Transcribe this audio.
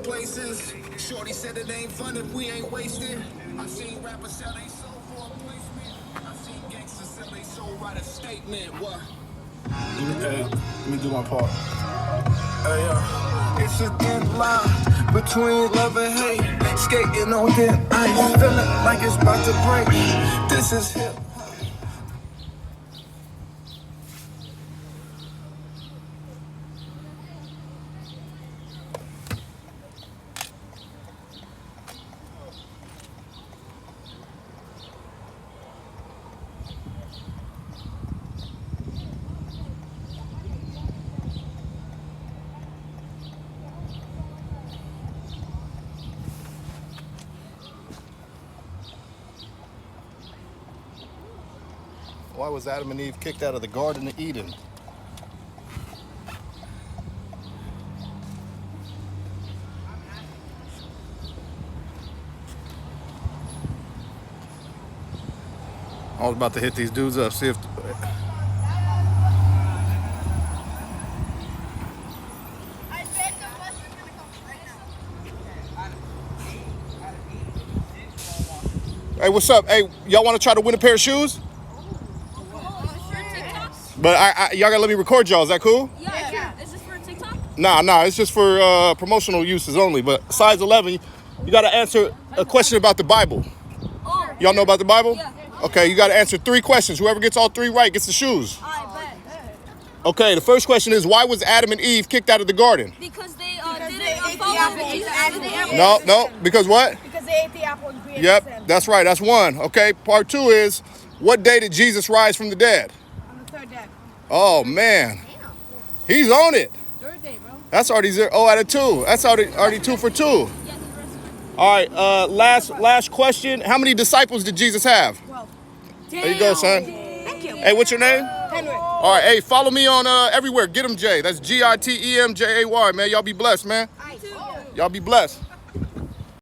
places. Shorty said it ain't fun if we ain't wasted. I seen rappers sell they soul for a placement. I seen gangsters sell they soul, write a statement. What? Hey, let me do my part. Hey, it's a thin line between love and hate. Skating on thin ice, feeling like it's about to break. This is hip. Why was Adam and Eve kicked out of the Garden of Eden? I was about to hit these dudes up, see if... Hey, what's up? Hey, y'all want to try to win a pair of shoes? But y'all gotta let me record y'all. Is that cool? Yeah. Is this for TikTok? Nah. It's just for promotional uses only. But size 11, you gotta answer a question about the Bible. Oh. Y'all know about the Bible? Yeah. Okay, you gotta answer 3 questions. Whoever gets all 3 right gets the shoes. I bet. Okay, the first question is, why was Adam and Eve kicked out of the garden? Because they didn't follow Jesus. No. Because what? Because they ate the apple and created sin. Yep, that's right. That's 1. Okay, part 2 is, what day did Jesus rise from the dead? On the 3rd day. Oh, man. He's on it. 3rd day, bro. That's already 0 out of 2. That's already 2 for 2. All right, last question. How many disciples did Jesus have? 12. There you go, son. Thank you. Hey, what's your name? Henry. All right, hey, follow me on everywhere. Get him, Jay. That's GITEMJAY, man. Y'all be blessed, man. Y'all be blessed.